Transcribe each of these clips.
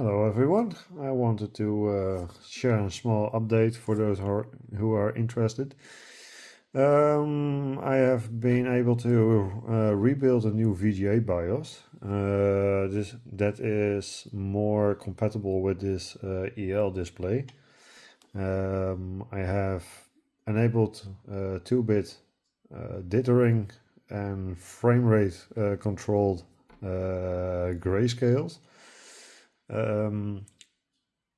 Hello everyone, I wanted to share a small update for those who are interested. I have been able to rebuild a new VGA Bios. That is more compatible with this EL display. I have enabled 2-bit dithering and frame rate controlled grayscales.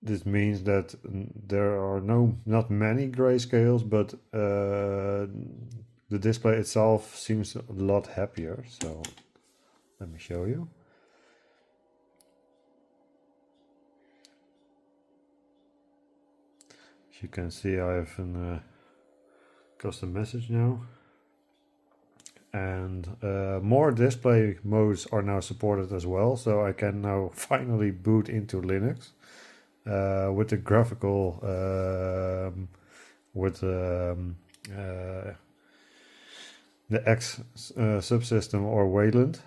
This means that there are not many grayscales, but the display itself seems a lot happier. So let me show you. As you can see, I have a custom message now. And more display modes are now supported as well, so I can now finally boot into Linux with the graphical with the X subsystem or Wayland.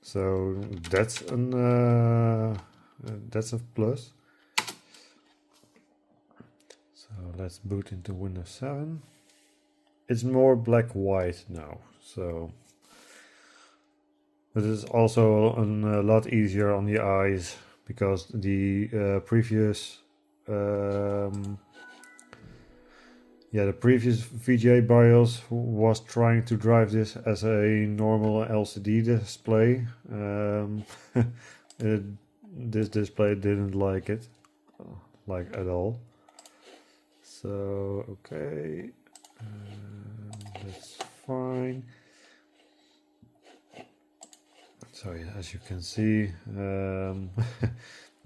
So that's a plus. So let's boot into Windows 7. It's more black-white now, so but it's also a lot easier on the eyes because the previous VGA BIOS was trying to drive this as a normal LCD display. This display didn't like it, at all. So okay. That's fine. So yeah, as you can see,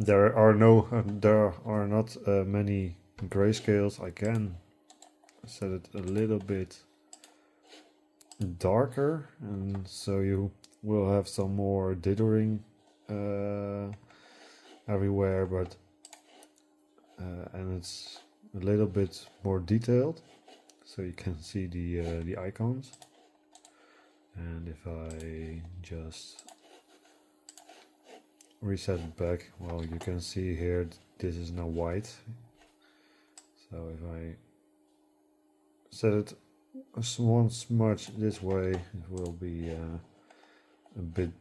there are not many grayscales. I can set it a little bit darker, and so you will have some more dithering everywhere, but and it's a little bit more detailed. So you can see the icons, and if I just reset it back, well, you can see here this is now white. So if I set it one smudge this way, it will be a bit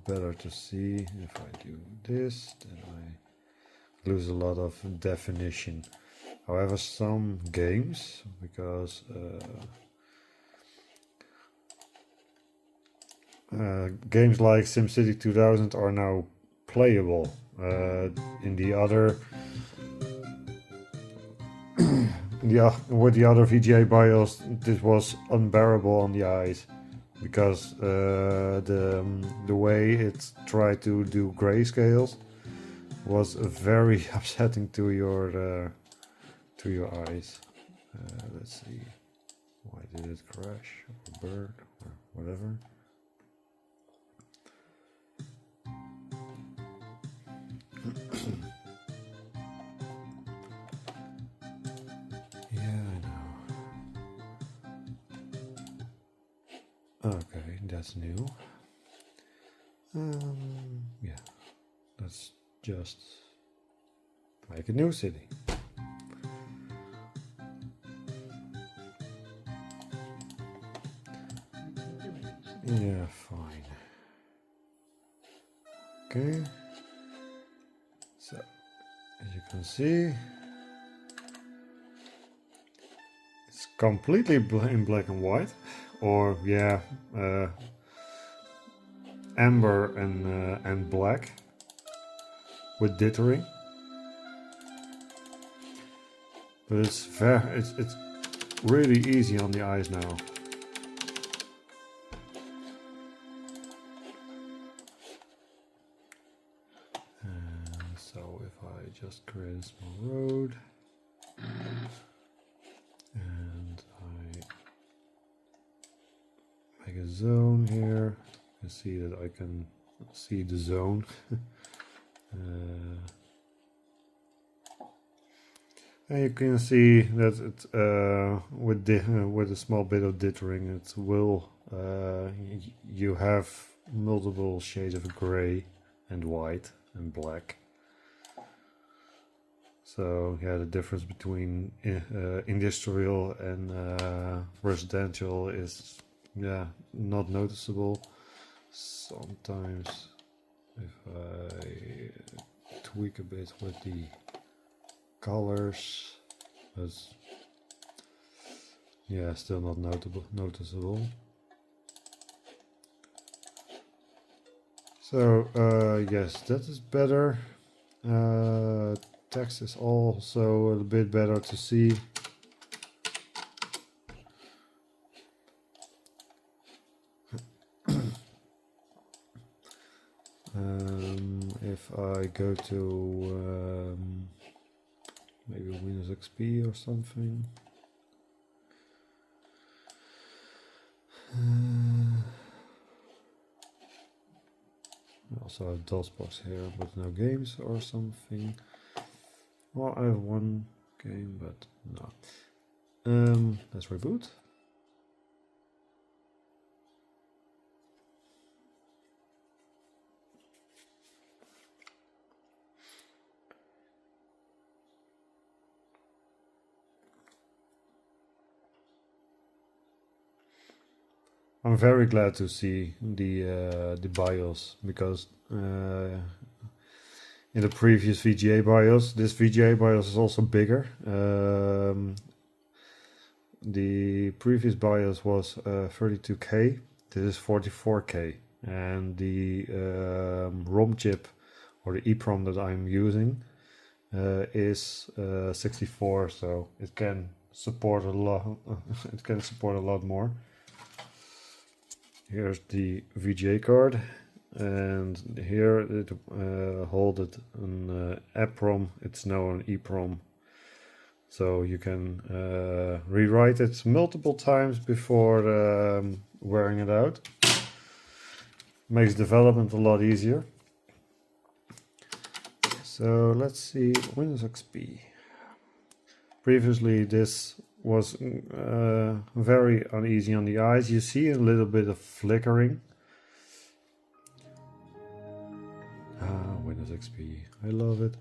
better to see. If I do this, then I lose a lot of definition. However, some games, because games like SimCity 2000 are now playable. In the other, with the other VGA BIOS, this was unbearable on the eyes because the way it tried to do grayscales was very upsetting to your eyes. Let's see, why did it crash or burn or whatever. Yeah, I know. Okay, that's new. Yeah, let's just make a new city. Yeah, fine. Okay. So, as you can see, it's completely in black and white, or yeah, amber and black with dithering. But it's really easy on the eyes now. So if I just create a small road and I make a zone here, you can see that I can see the zone. And you can see that it, with a small bit of dithering, it will you have multiple shades of gray and white and black. So yeah, the difference between industrial and residential is not noticeable. Sometimes if I tweak a bit with the colors, but yeah, still not noticeable. So yes, that is better. Text is also a bit better to see. If I go to maybe Windows XP or something. I also have DOSBox here, but no games or something. Well, I have one game, but no. Let's reboot. I'm very glad to see the BIOS, because in the previous VGA BIOS, this VGA BIOS is also bigger. The previous BIOS was 32K, this is 44K, and the ROM chip or the EEPROM that I'm using is 64, so it can support a lot. It can support a lot more. Here's the VGA card, and here it holded an EEPROM. It's now an EEPROM, so you can rewrite it multiple times before wearing it out. Makes development a lot easier. So let's see, Windows XP. Previously this was very uneasy on the eyes. You see a little bit of flickering. Windows XP, I love it.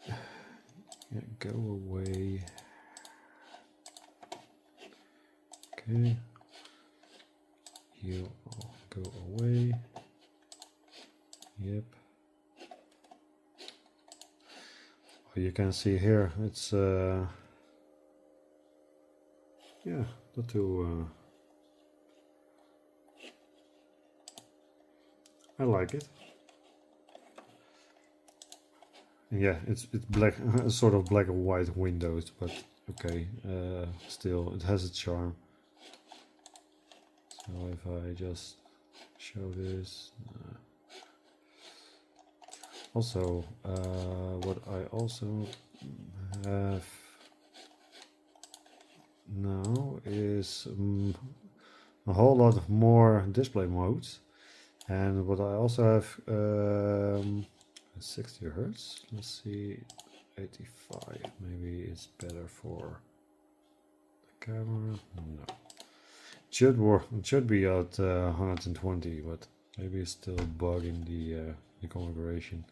Yeah, go away. Okay, you all go away. Yep. You can see here it's yeah, not too I like it. Yeah, it's black, sort of black and white windows, but okay, still it has its charm. So if I just show this, also what I also have now is a whole lot of more display modes, and what I also have 60 Hertz. Let's see, 85. Maybe it's better for the camera. No, it should work. It should be at 120, but maybe it's still a bug in the configuration.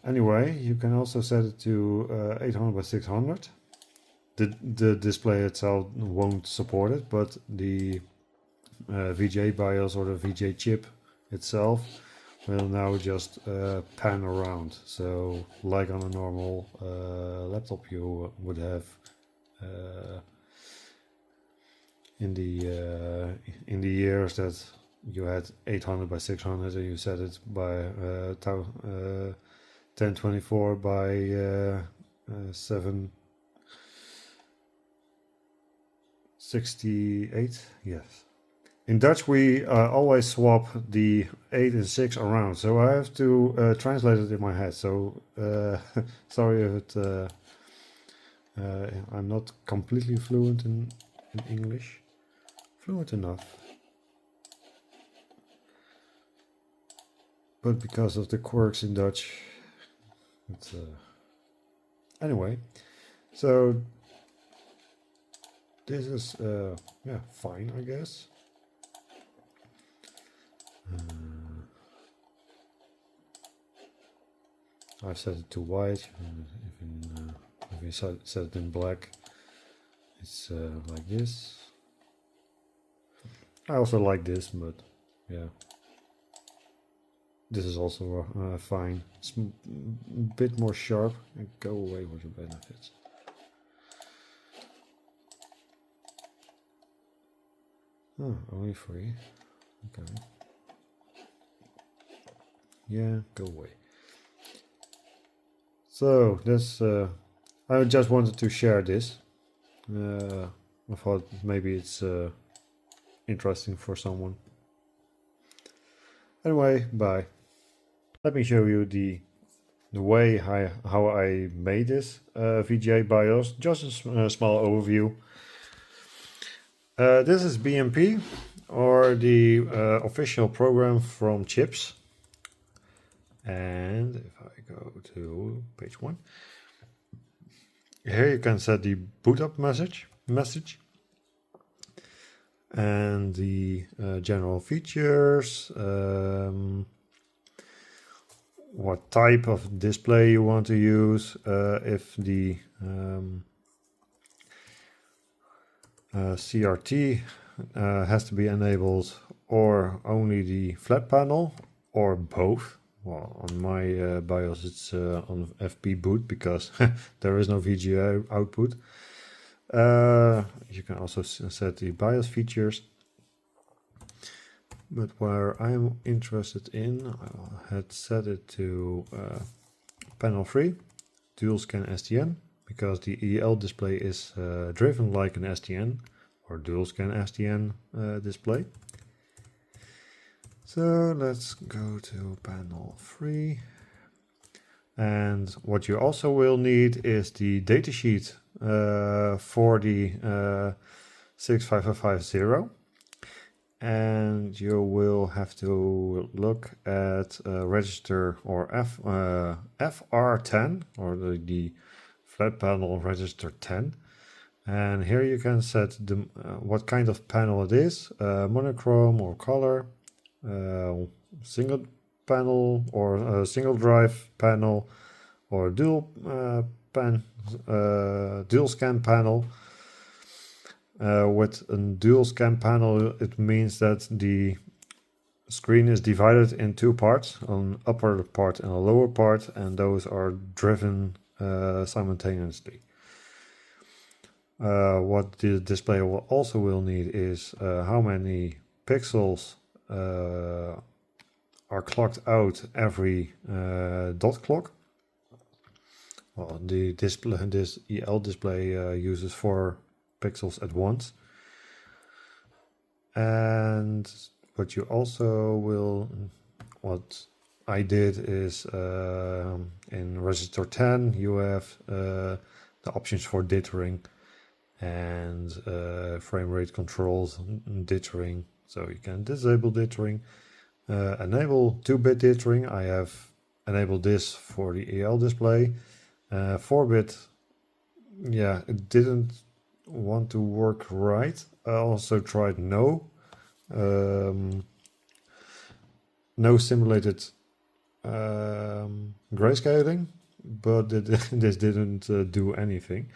Anyway, you can also set it to 800 by 600. The display itself won't support it, but the VGA BIOS or the VGA chip itself will now just pan around. So like on a normal laptop you would have in the years that you had 800 by 600 and you set it by 1024 by 768. Yes. In Dutch we always swap the 8 and 6 around, so I have to translate it in my head. So sorry if it I'm not completely fluent in English. Fluent enough. But because of the quirks in Dutch, it's anyway. So this is yeah, fine, I guess. I've set it to white. If we set it in black, it's like this. I also like this, but yeah, this is also fine. It's a bit more sharp. Go away with the benefits. Oh, only 3. Okay. Yeah, go away. So this, I just wanted to share this. I thought maybe it's interesting for someone. Anyway, bye. Let me show you the way how I made this VGA Bios. Just a small overview. This is BMP, or the official program from Chips. And if I go to page 1, here you can set the boot up message and the general features, what type of display you want to use, if the CRT has to be enabled, or only the flat panel, or both. Well, on my BIOS it's on FP boot because there is no VGA output. You can also set the BIOS features. But where I'm interested in, I had set it to panel 3, dual scan STN, because the EL display is driven like an STN or dual scan STN display. So let's go to panel 3. And what you also will need is the datasheet for the 65550. And you will have to look at register or FR10, or the flat panel register 10. And here you can set the what kind of panel it is, monochrome or color, single panel or single drive panel, or dual scan panel. With a dual scan panel, it means that the screen is divided in 2 parts, an upper part and a lower part, and those are driven simultaneously. What the display will need is how many pixels are clocked out every dot clock. Well, this EL display uses 4 pixels at once. And what you also will, what I did is in register 10 you have the options for dithering and frame rate controls and dithering. So you can disable dithering, enable 2-bit dithering. I have enabled this for the EL display. 4-bit, yeah, it didn't want to work right. I also tried no simulated grayscaling, but this didn't do anything.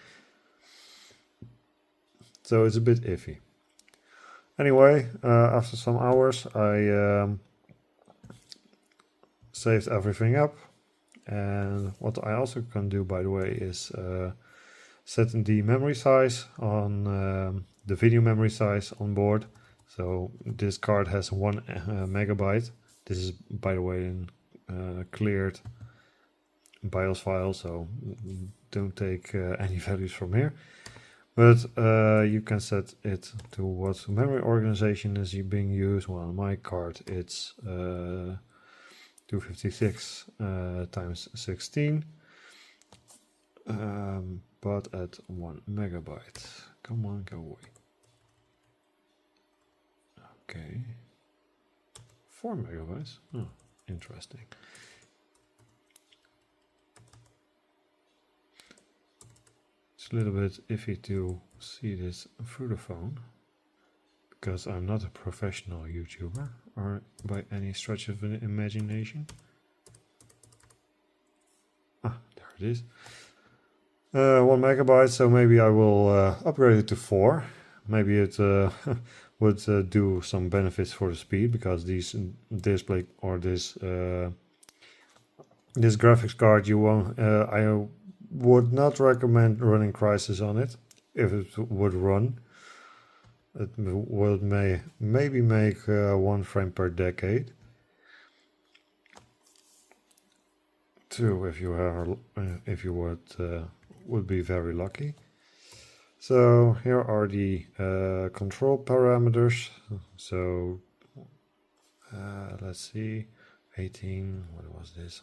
So it's a bit iffy. Anyway, after some hours I saved everything up, and what I also can do, by the way, is setting the memory size on the video memory size on board. So this card has 1 megabyte. This is, by the way, a cleared BIOS file, so don't take any values from here. But you can set it to what memory organization is being used. Well, on my card it's 256 times 16. But at 1 megabyte. Come on, go away. Okay. 4 megabytes. Oh, interesting. It's a little bit iffy to see this through the phone, because I'm not a professional YouTuber, or by any stretch of an imagination. it is. 1 megabyte, so maybe I will upgrade it to 4. Maybe it would do some benefits for the speed, because these display or this graphics card, I would not recommend running Crysis on it. If it would run, it would maybe make 1 frame per decade. 2 if you would be very lucky. So here are the control parameters. So let's see, 18. What was this?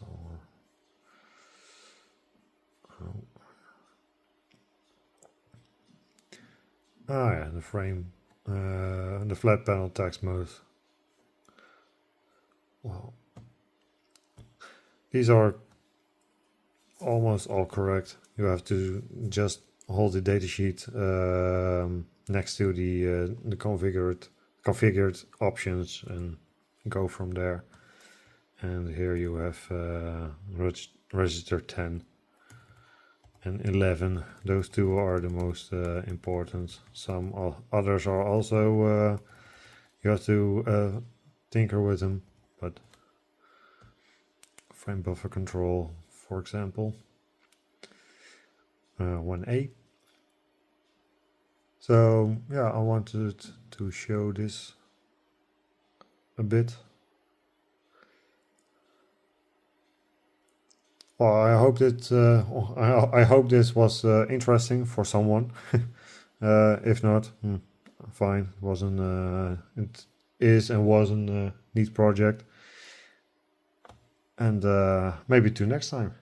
Yeah, the frame, the flat panel text mode. Well, these are almost all correct. You have to just hold the datasheet next to the configured options and go from there. And here you have register 10 and 11. Those two are the most important. Some others are also you have to tinker with them, but frame buffer control, for example, 1A. So yeah, I wanted to show this a bit. Well, I hope that I hope this was interesting for someone. If not, fine. It is and wasn't a neat project. And maybe till next time.